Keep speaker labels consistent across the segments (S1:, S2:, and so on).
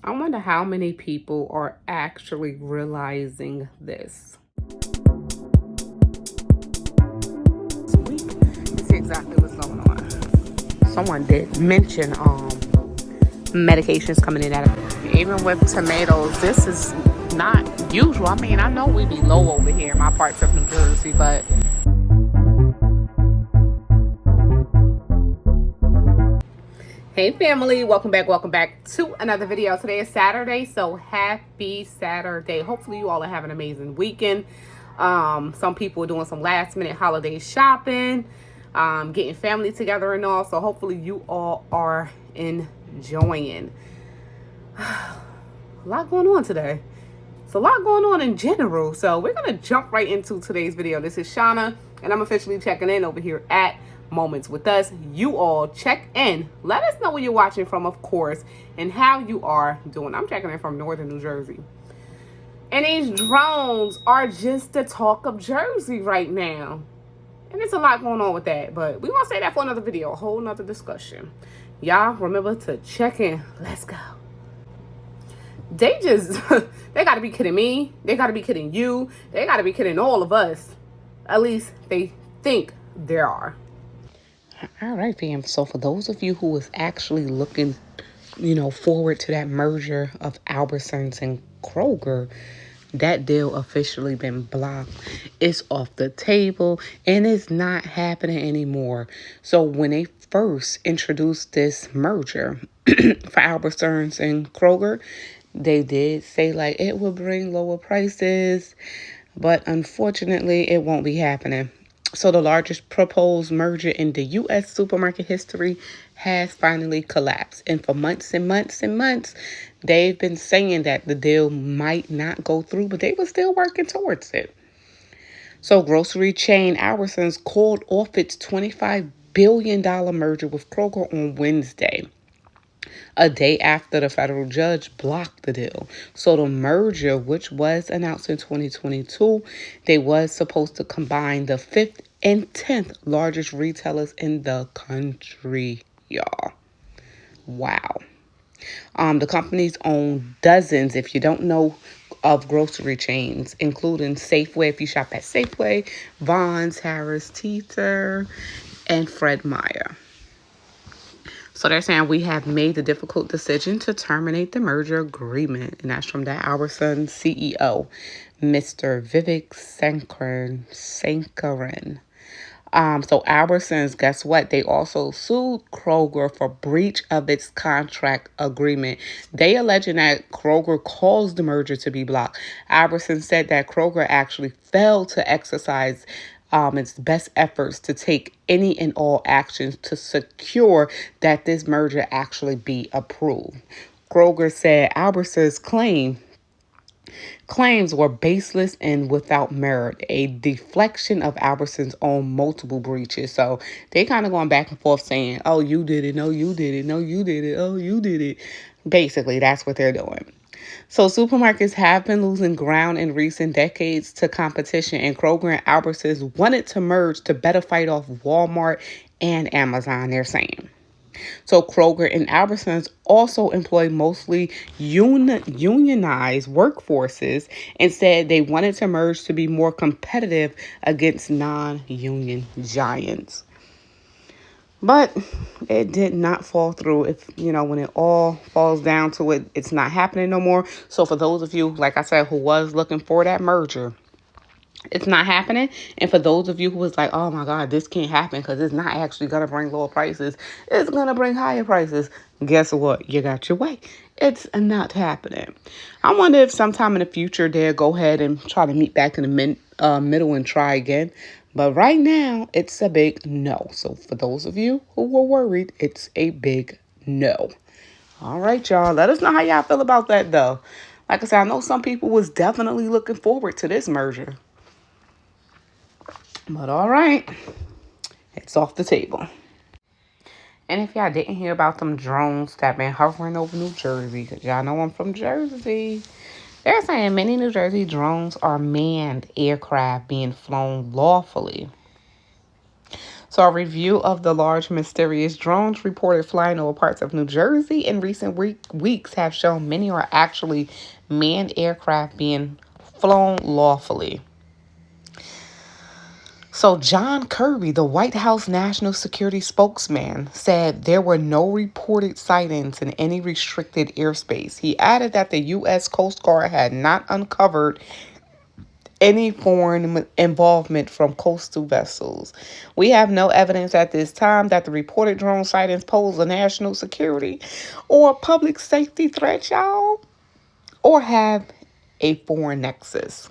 S1: I wonder how many people are actually realizing this. Let's see exactly what's going on. Someone did mention medications coming in at it. Even with tomatoes, this is not usual. I mean, I know we be low over here in my parts of New Jersey, but hey family, welcome back to another video. Today is Saturday, so happy Saturday. Hopefully you all are having an amazing weekend. Some people are doing some last minute holiday shopping, getting family together and all, so hopefully you all are enjoying. A lot going on today. It's a lot going on in general, so we're gonna jump right into today's video. This is Shauna, and I'm officially checking in over here at Moments with Us. You all check in. Let us know where you're watching from, of course, and how you are doing. I'm checking in from northern New Jersey. And these drones are just the talk of Jersey right now. And there's a lot going on with that, but we won't say that for another video, a whole nother discussion. Y'all remember to check in. Let's go. They got to be kidding me. They got to be kidding you. They got to be kidding all of us. At least they think there are. All right, fam. So for those of you who was actually looking, forward to that merger of Albertsons and Kroger, that deal officially been blocked. It's off the table and it's not happening anymore. So when they first introduced this merger for Albertsons and Kroger, they did say like it will bring lower prices, but unfortunately it won't be happening. So the largest proposed merger in the U.S. supermarket history has finally collapsed. And for months and months and months, they've been saying that the deal might not go through, but they were still working towards it. So grocery chain Albertsons called off its $25 billion merger with Kroger on Wednesday, a day after the federal judge blocked the deal. So the merger, which was announced in 2022, they was supposed to combine the 5th and 10th largest retailers in the country, y'all. Wow. The companies own dozens, if you don't know, of grocery chains, including Safeway, if you shop at Safeway, Vons, Harris Teeter, and Fred Meyer. So they're saying we have made the difficult decision to terminate the merger agreement. And that's from the Albertsons CEO, Mr. Vivek Sankaran. So Albertsons, guess what? They also sued Kroger for breach of its contract agreement. They alleging that Kroger caused the merger to be blocked. Albertsons said that Kroger actually failed to exercise its best efforts to take any and all actions to secure that this merger actually be approved. Kroger said Albertsons' claims were baseless and without merit, a deflection of Albertsons' own multiple breaches. So they kind of going back and forth saying, oh, you did it, no, you did it, no, you did it, oh, you did it. Basically, that's what they're doing. So supermarkets have been losing ground in recent decades to competition, and Kroger and Albertsons wanted to merge to better fight off Walmart and Amazon, they're saying. So Kroger and Albertsons also employ mostly unionized workforces and said they wanted to merge to be more competitive against non-union giants. But it did not fall through. If, when it all falls down to it, it's not happening no more. So for those of you, like I said, who was looking for that merger, it's not happening. And for those of you who was like, oh my God, this can't happen because it's not actually going to bring lower prices, it's going to bring higher prices. Guess what? You got your way. It's not happening. I wonder if sometime in the future they'll go ahead and try to meet back in the middle and try again. But right now, it's a big no. So for those of you who were worried, it's a big no. All right, y'all. Let us know how y'all feel about that, though. Like I said, I know some people was definitely looking forward to this merger. But all right, it's off the table. And if y'all didn't hear about them drones that been hovering over New Jersey, because y'all know I'm from Jersey, they're saying many New Jersey drones are manned aircraft being flown lawfully. So, a review of the large mysterious drones reported flying over parts of New Jersey in recent weeks have shown many are actually manned aircraft being flown lawfully. So, John Kirby, the White House National Security spokesman, said there were no reported sightings in any restricted airspace. He added that the U.S. Coast Guard had not uncovered any foreign involvement from coastal vessels. We have no evidence at this time that the reported drone sightings pose a national security or public safety threat, y'all, or have a foreign nexus.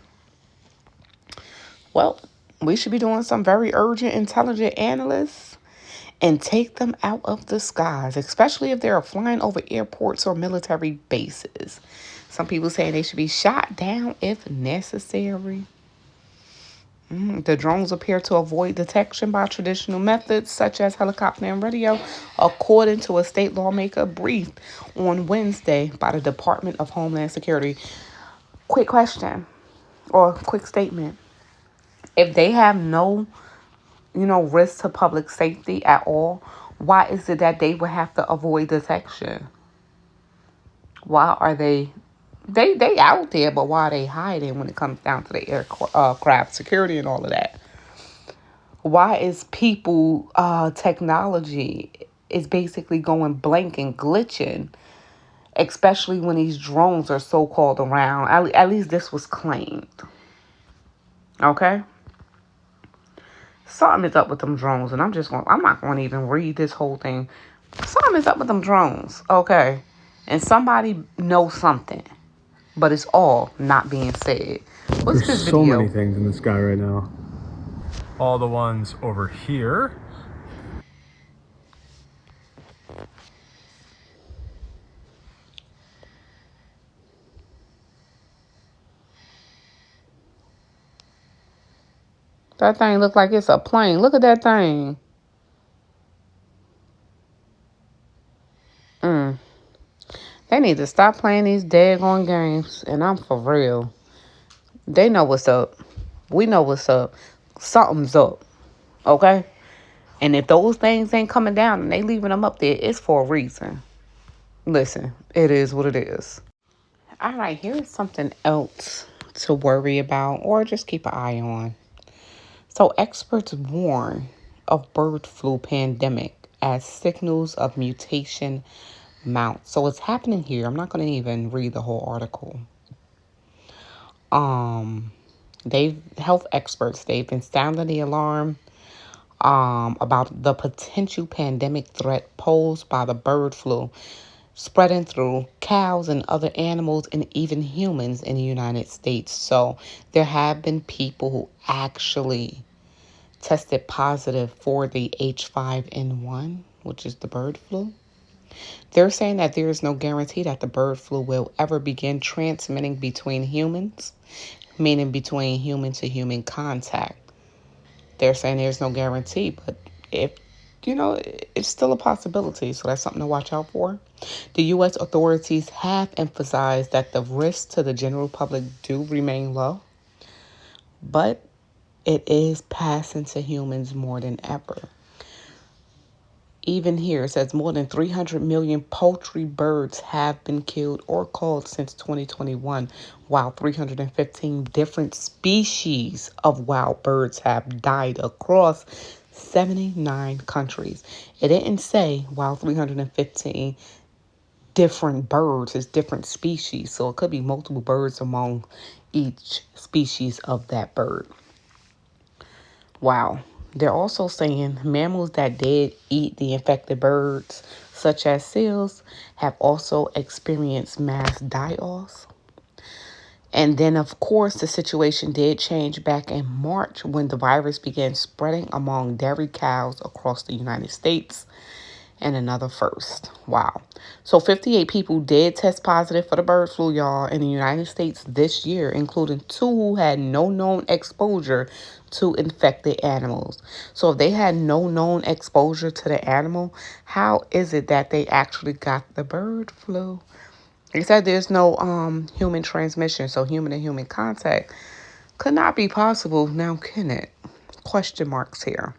S1: Well, we should be doing some very urgent, intelligent analysts and take them out of the skies, especially if they're flying over airports or military bases. Some people saying they should be shot down if necessary. The drones appear to avoid detection by traditional methods such as helicopter and radio, according to a state lawmaker briefed on Wednesday by the Department of Homeland Security. Quick question or quick statement. If they have no, risk to public safety at all, why is it that they would have to avoid detection? Why are they out there, but why are they hiding when it comes down to the aircraft security and all of that? Why is people technology is basically going blank and glitching, especially when these drones are so-called around? At least this was claimed. Okay? Something is up with them drones, and I'm not going to even read this whole thing. Something is up with them drones, okay? And somebody knows something, but it's all not being said. What's this video?
S2: There's so many things in the sky right now. All the ones over here.
S1: That thing look like it's a plane. Look at that thing. They need to stop playing these daggone games. And I'm for real. They know what's up. We know what's up. Something's up. Okay? And if those things ain't coming down and they leaving them up there, it's for a reason. Listen, it is what it is. All right, here's something else to worry about or just keep an eye on. So experts warn of bird flu pandemic as signals of mutation mount. So it's happening here. I'm not going to even read the whole article. Health experts, they've been sounding the alarm about the potential pandemic threat posed by the bird flu spreading through cows and other animals and even humans in the United States. So there have been people who actually tested positive for the H5N1, which is the bird flu. They're saying that there is no guarantee that the bird flu will ever begin transmitting between humans, meaning between human to human contact. They're saying there's no guarantee, but it's still a possibility, so that's something to watch out for. The U.S. authorities have emphasized that the risks to the general public do remain low, but it is passing to humans more than ever. Even here, it says more than 300 million poultry birds have been killed or culled since 2021, while 315 different species of wild birds have died across 79 countries. It didn't say while 315 different birds is different species, so it could be multiple birds among each species of that bird. Wow. They're also saying mammals that did eat the infected birds, such as seals, have also experienced mass die-offs. And then, of course, the situation did change back in March when the virus began spreading among dairy cows across the United States. And another first. Wow. So 58 people did test positive for the bird flu, y'all, in the United States this year, including 2 who had no known exposure to infected animals. So if they had no known exposure to the animal, how is it that they actually got the bird flu? They said there's no human transmission, so human to human contact could not be possible. Now, can it? Question marks here.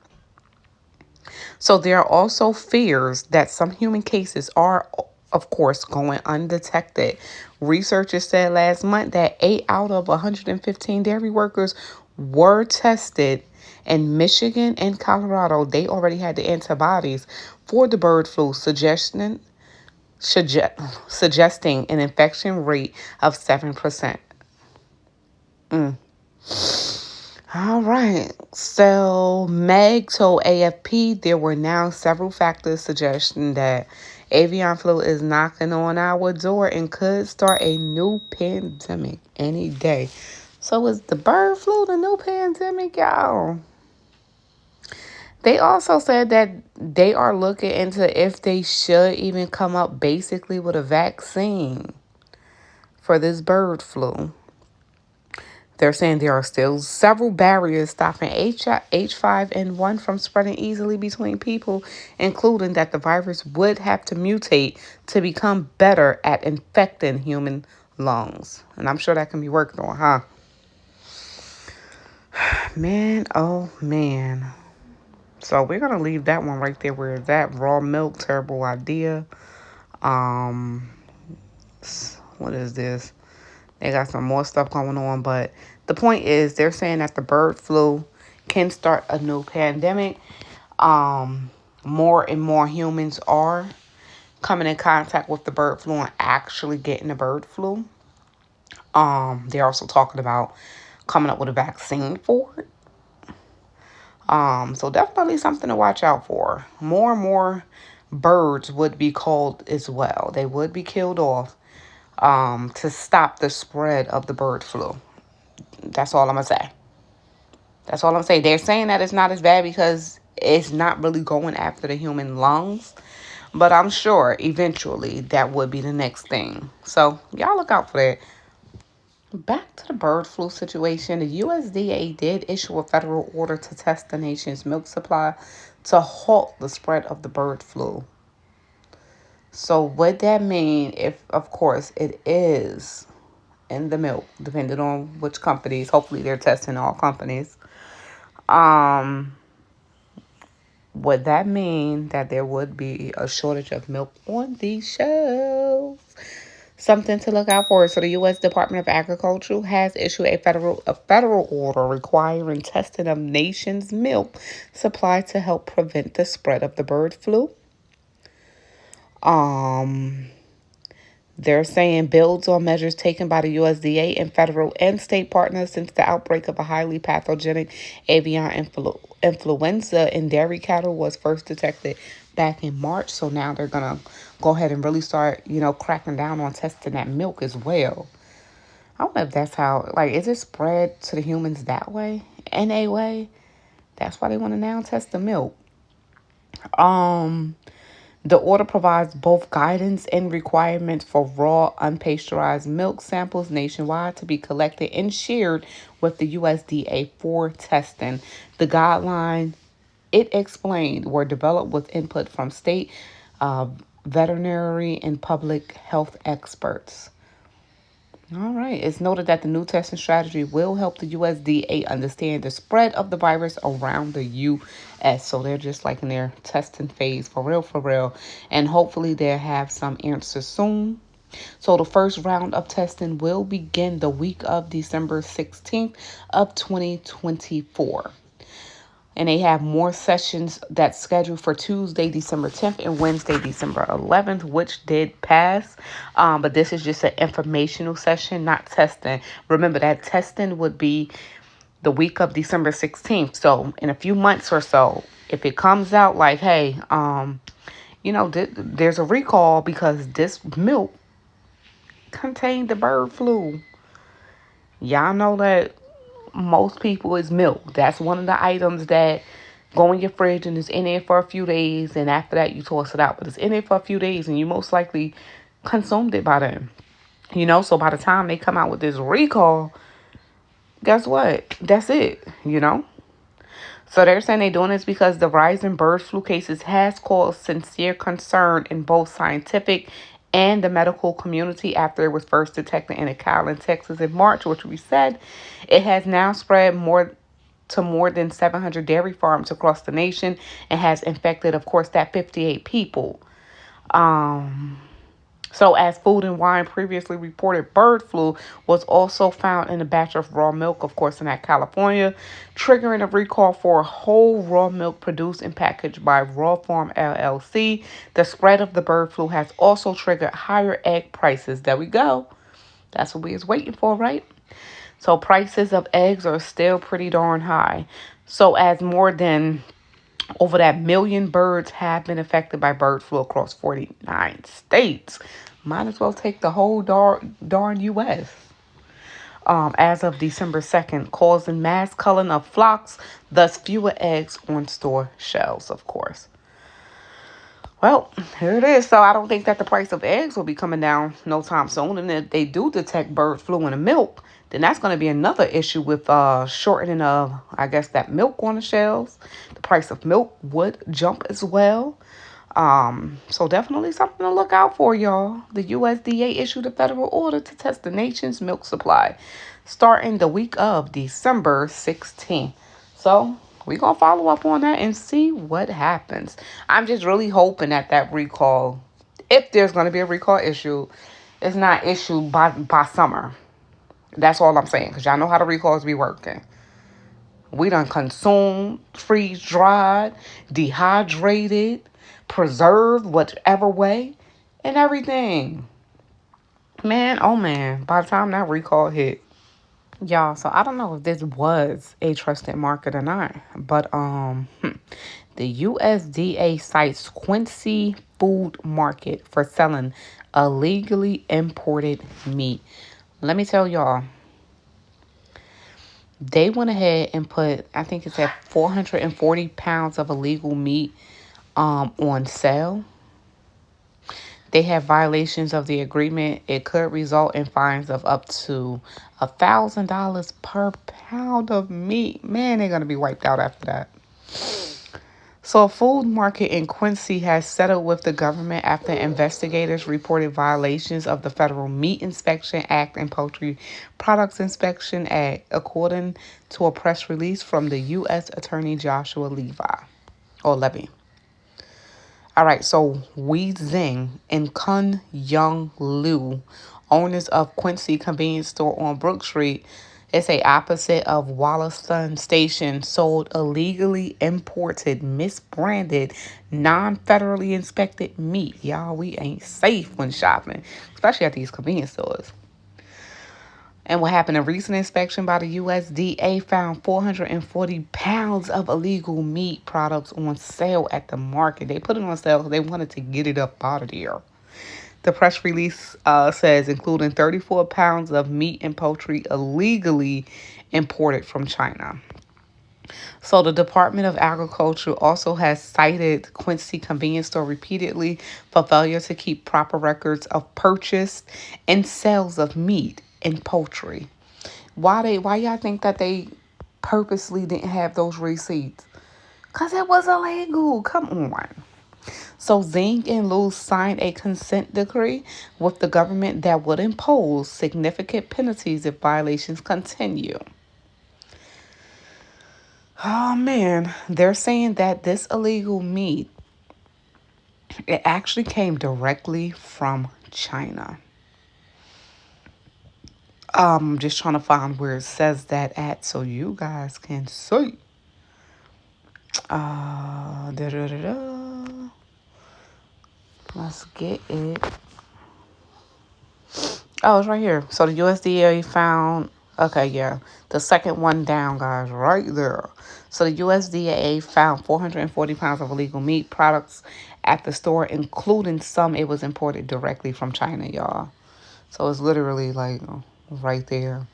S1: So there are also fears that some human cases are, of course, going undetected. Researchers said last month that 8 out of 115 dairy workers were tested. In Michigan and Colorado, they already had the antibodies for the bird flu, suggesting an infection rate of 7%. All right. So Meg told AFP there were now several factors suggesting that avian flu is knocking on our door and could start a new pandemic any day. So is the bird flu the new pandemic, y'all? They also said that they are looking into if they should even come up basically with a vaccine for this bird flu. They're saying there are still several barriers stopping H5N1 from spreading easily between people, including that the virus would have to mutate to become better at infecting human lungs. And I'm sure that can be worked on, huh? Man, oh man. So we're going to leave that one right there where it's at. Raw milk, terrible idea. What is this? They got some more stuff going on, but the point is they're saying that the bird flu can start a new pandemic. More and more humans are coming in contact with the bird flu and actually getting the bird flu. They're also talking about coming up with a vaccine for it. So definitely something to watch out for. More and more birds would be called as well. They would be killed off to stop the spread of the bird flu. That's all I'm going to say. That's all I'm saying. They're saying that it's not as bad because it's not really going after the human lungs. But I'm sure eventually that would be the next thing. So y'all look out for that. Back to the bird flu situation. The USDA did issue a federal order to test the nation's milk supply to halt the spread of the bird flu. So what that mean if, of course, it is in the milk, depending on which companies. Hopefully they're testing all companies. Would that mean that there would be a shortage of milk on these shelves? Something to look out for. So the U.S. Department of Agriculture has issued a federal order requiring testing of nation's milk supply to help prevent the spread of the bird flu. They're saying builds on measures taken by the USDA and federal and state partners since the outbreak of a highly pathogenic avian influenza in dairy cattle was first detected back in March. So now they're going to go ahead and really start, cracking down on testing that milk as well. I don't know if that's how, is it spread to the humans that way? In a way? That's why they want to now test the milk. The order provides both guidance and requirements for raw, unpasteurized milk samples nationwide to be collected and shared with the USDA for testing. The guidelines, it explained, were developed with input from state, veterinary, and public health experts. All right. It's noted that the new testing strategy will help the USDA understand the spread of the virus around the U.S. So they're just in their testing phase for real. And hopefully they'll have some answers soon. So the first round of testing will begin the week of December 16th of 2024. And they have more sessions that's scheduled for Tuesday, December 10th and Wednesday, December 11th, which did pass. But this is just an informational session, not testing. Remember that testing would be the week of December 16th. So in a few months or so, if it comes out hey, there's a recall because this milk contained the bird flu. Y'all know that most people is milk. That's one of the items that go in your fridge and is in there for a few days, and after that you toss it out. But it's in there for a few days and you most likely consumed it by then. So by the time they come out with this recall, guess what? That's it, So they're saying they're doing this because the rise in bird flu cases has caused sincere concern in both scientific and the medical community after it was first detected in a cow in Texas in March, which we said. It has now spread more to more than 700 dairy farms across the nation and has infected, of course, that 58 people. So as Food and Wine previously reported, bird flu was also found in a batch of raw milk, of course, in that California, triggering a recall for whole raw milk produced and packaged by Raw Farm LLC. The spread of the bird flu has also triggered higher egg prices. There we go. That's what we was waiting for, right? So prices of eggs are still pretty darn high. So as more than over that million birds have been affected by bird flu across 49 states. Might as well take the whole darn U.S. As of December 2nd, causing mass culling of flocks, thus fewer eggs on store shelves, of course. Well, here it is. So I don't think that the price of eggs will be coming down no time soon. And if they do detect bird flu in the milk, then that's going to be another issue with shortening of, I guess, that milk on the shelves. The price of milk would jump as well. So definitely something to look out for, y'all. The USDA issued a federal order to test the nation's milk supply starting the week of December 16th. So we're going to follow up on that and see what happens. I'm just really hoping that that recall, if there's going to be a recall issue, is not issued by summer. That's all I'm saying, because y'all know how the recalls be working. We done consumed, freeze-dried, dehydrated, preserved, whichever way, and everything. Man, oh man, by the time that recall hit. Y'all, so I don't know if this was a trusted market or not, but the USDA cites Quincy Food Market for selling illegally imported meat. Let me tell y'all, they went ahead and put, I think it's at 440 pounds of illegal meat on sale. They have violations of the agreement. It could result in fines of up to $1,000 per pound of meat. Man, they're going to be wiped out after that. So a food market in Quincy has settled with the government after investigators reported violations of the Federal Meat Inspection Act and Poultry Products Inspection Act, according to a press release from the U.S. Attorney Joshua Levy. All right, so Wei Zing and Kun Young Liu, owners of Quincy convenience store on Brook Street, it's a opposite of Wollaston Station, sold illegally imported, misbranded, non-federally inspected meat. Y'all, we ain't safe when shopping, especially at these convenience stores. And what happened? A recent inspection by the USDA found 440 pounds of illegal meat products on sale at the market. They put it on sale because they wanted to get it up out of there. The press release says, including 34 pounds of meat and poultry illegally imported from China. So the Department of Agriculture also has cited Quincy convenience store repeatedly for failure to keep proper records of purchase and sales of meat and poultry. Why y'all think that they purposely didn't have those receipts? Because it was illegal. Come on. So Zing and Liu signed a consent decree with the government that would impose significant penalties if violations continue. Oh man, they're saying that this illegal meat, it actually came directly from China. I'm just trying to find where it says that at so you guys can see. Let's get it. Oh, it's right here. So the USDA found, okay, yeah, the second one down, guys, right there. So the USDA found 440 pounds of illegal meat products at the store, including some it was imported directly from China, y'all. So it's literally like right there.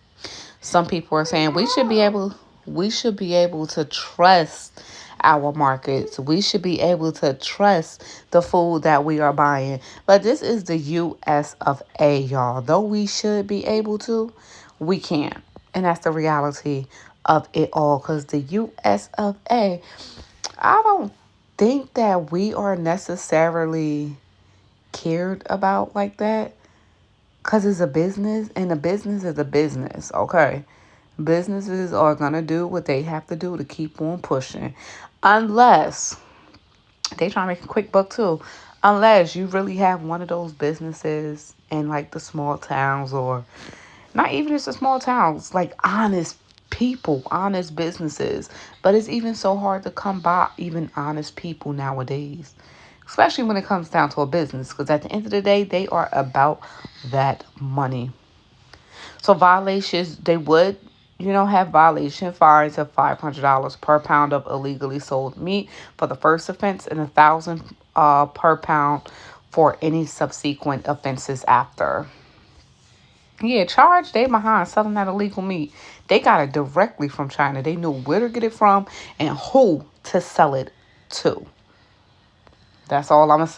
S1: Some people are saying we should be able to trust our markets. We should be able to trust the food that we are buying. But this is the US of A, y'all. Though we should be able to, we can't. And that's the reality of it all. Because the US of A, I don't think that we are necessarily cared about like that. Because it's a business, and a business is a business, okay? Businesses are going to do what they have to do to keep on pushing. Unless they try to make a quick buck too. Unless you really have one of those businesses in like the small towns, or not even just the small towns, like honest people, honest businesses. But it's even so hard to come by even honest people nowadays, especially when it comes down to a business, because at the end of the day, they are about that money. So violations, they would, have violation fines of $500 per pound of illegally sold meat for the first offense, and 1,000 per pound for any subsequent offenses after. Yeah, charge they behind selling that illegal meat. They got it directly from China. They knew where to get it from and who to sell it to. That's all I'm going to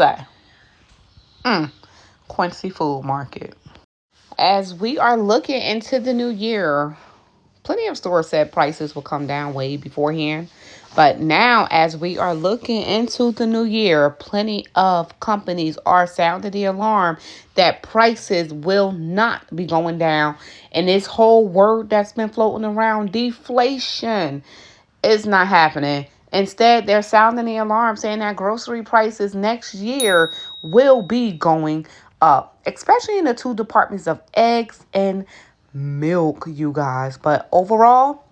S1: say. Quincy Food Market. As we are looking into the new year, plenty of stores said prices will come down way beforehand. But now, as we are looking into the new year, plenty of companies are sounding the alarm that prices will not be going down. And this whole word that's been floating around, deflation, is not happening. Instead, they're sounding the alarm saying that grocery prices next year will be going up, especially in the two departments of eggs and milk, you guys. But overall,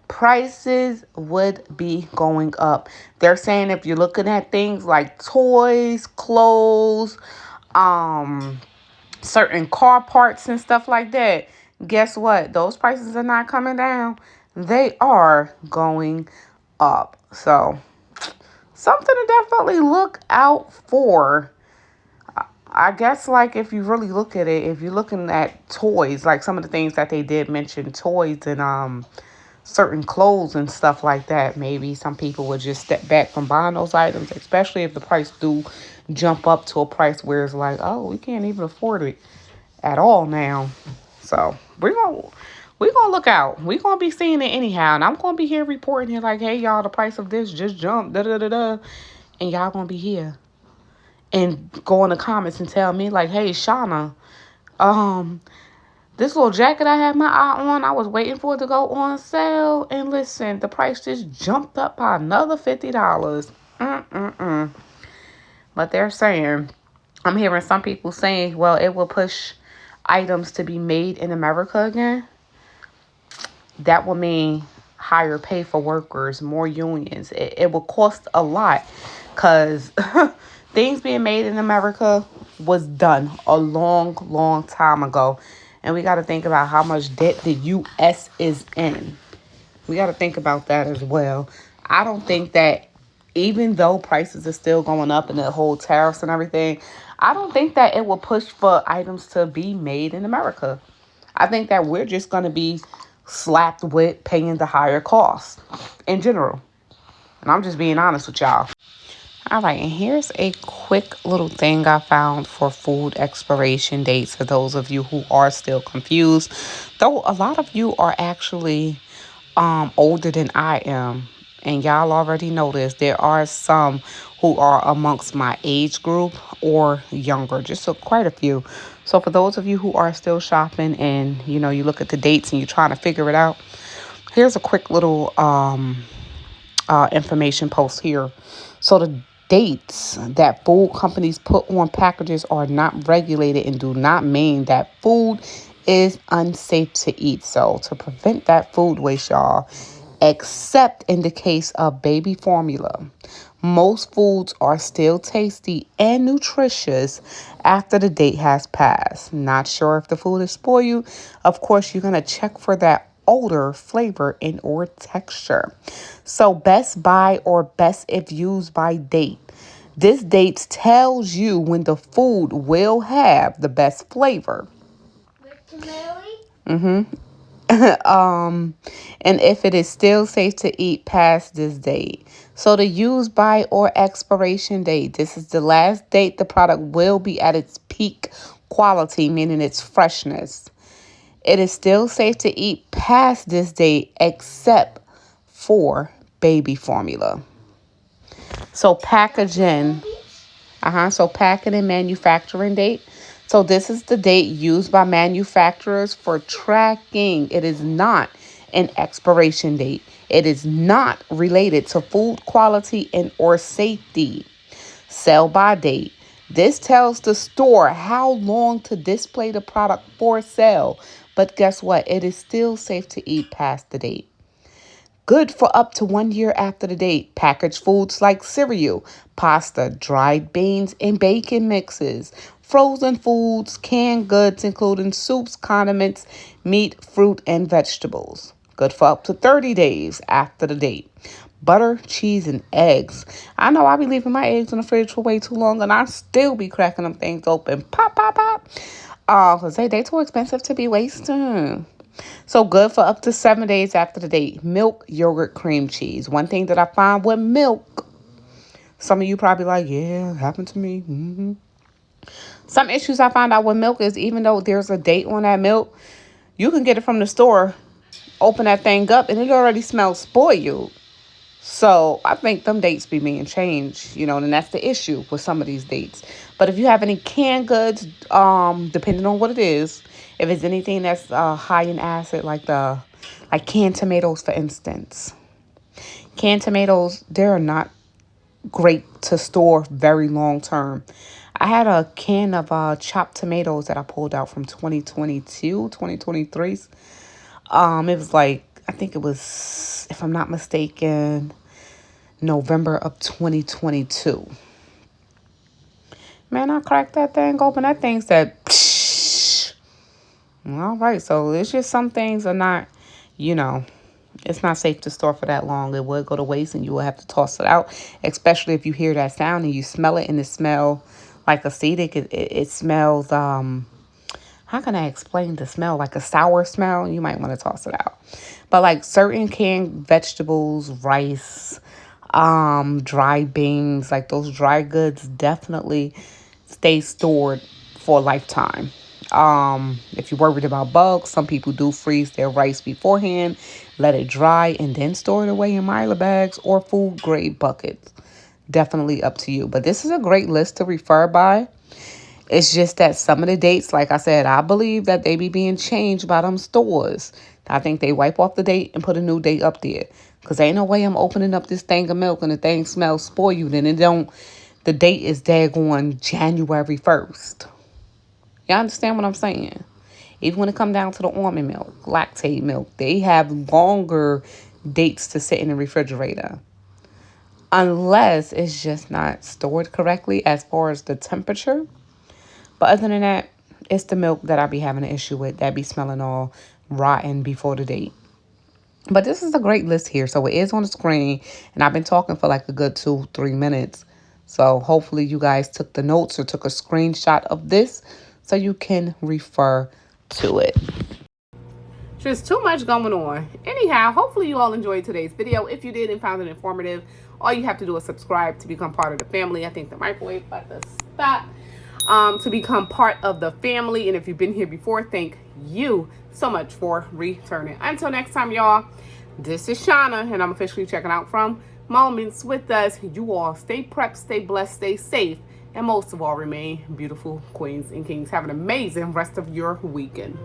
S1: prices would be going up. They're saying if you're looking at things like toys, clothes, certain car parts and stuff like that, guess what? Those prices are not coming down. They are going up. So, something to definitely look out for. I guess, like, if you really look at it, if you're looking at toys, like some of the things that they did mention, toys and certain clothes and stuff like that, maybe some people would just step back from buying those items, especially if the price do jump up to a price where it's like, oh, we can't even afford it at all now. So we're gonna look out. We're gonna be seeing it anyhow, and I'm gonna be here reporting here like, hey y'all, the price of this just jumped, da da da da, and y'all gonna be here and go in the comments and tell me like, hey Shauna, this little jacket I had my eye on, I was waiting for it to go on sale, and listen, the price just jumped up by another $50. But they're saying, I'm hearing some people saying, well, it will push items to be made in America again. That will mean higher pay for workers, more unions. It will cost a lot because things being made in America was done a long, long time ago. And we got to think about how much debt the U.S. is in. We got to think about that as well. I don't think that even though prices are still going up and the whole tariffs and everything, I don't think that it will push for items to be made in America. I think that we're just going to be slapped with paying the higher costs in general. And I'm just being honest with y'all. All right, and here's a quick little thing I found for food expiration dates for those of you who are still confused. Though a lot of you are actually older than I am, and y'all already know this. There are some who are amongst my age group or younger, quite a few. So for those of you who are still shopping and you look at the dates and you're trying to figure it out, here's a quick little information post here. So the dates that food companies put on packages are not regulated and do not mean that food is unsafe to eat. So to prevent that food waste, y'all, except in the case of baby formula, most foods are still tasty and nutritious after the date has passed. Not sure if the food is spoiled? Of course, you're going to check for that odor, flavor, and or texture. So best by or best if used by date. This date tells you when the food will have the best flavor. And if it is still safe to eat past this date. So the use by or expiration date. This is the last date the product will be at its peak quality, meaning its freshness. It is still safe to eat past this date except for baby formula. So packaging. So packing and manufacturing date. So this is the date used by manufacturers for tracking. It is not and expiration date. It is not related to food quality and or safety. Sell by date. This tells the store how long to display the product for sale. But guess what? It is still safe to eat past the date. Good for up to 1 year after the date. Packaged foods like cereal, pasta, dried beans, and bacon mixes. Frozen foods, canned goods, including soups, condiments, meat, fruit, and vegetables. Good for up to 30 days after the date. Butter, cheese, and eggs. I know I be leaving my eggs in the fridge for way too long, and I still be cracking them things open. Pop, pop, pop. Because they too expensive to be wasting. So good for up to 7 days after the date. Milk, yogurt, cream cheese. One thing that I find with milk, some of you probably like, yeah, happened to me. Some issues I find out with milk is even though there's a date on that milk, you can get it from the store, open that thing up, and it already smells spoiled. So I think them dates be being changed, and that's the issue with some of these dates. But if you have any canned goods, depending on what it is, if it's anything that's high in acid, like canned tomatoes, for instance. Canned tomatoes, they're not great to store very long term. I had a can of chopped tomatoes that I pulled out from 2022, 2023. It was like, I think it was, if I'm not mistaken, November of 2022. Man, I cracked that thing open. That thing said, psh. All right, so it's just some things are not, it's not safe to store for that long. It would go to waste and you will have to toss it out, especially if you hear that sound and you smell it and it smells like acetic. It smells, how can I explain the smell? Like a sour smell. You might want to toss it out. But like certain canned vegetables, rice, dry beans, like those dry goods definitely stay stored for a lifetime. If you're worried about bugs, some people do freeze their rice beforehand, let it dry, and then store it away in Mylar bags or food grade buckets. Definitely up to you. But this is a great list to refer by. It's just that some of the dates, like I said, I believe that they be being changed by them stores. I think they wipe off the date and put a new date up there. Because ain't no way I'm opening up this thing of milk and the thing smells spoiled and the date is daggone January 1st. Y'all understand what I'm saying? Even when it come down to the almond milk, lactate milk, they have longer dates to sit in the refrigerator. Unless it's just not stored correctly as far as the temperature. But other than that, it's the milk that I be having an issue with. That be smelling all rotten before the date. But this is a great list here. So it is on the screen. And I've been talking for like a good 2-3 minutes. So hopefully you guys took the notes or took a screenshot of this so you can refer to it.
S3: Just too much going on. Anyhow, hopefully you all enjoyed today's video. If you did and found it informative, all you have to do is subscribe to become part of the family. I think the microwave about to stop. To become part of the family. And if you've been here before, thank you so much for returning. Until next time, y'all, this is Shauna, and I'm officially checking out from Moments with Us. You all stay prepped, stay blessed, stay safe, and most of all, remain beautiful queens and kings. Have an amazing rest of your weekend.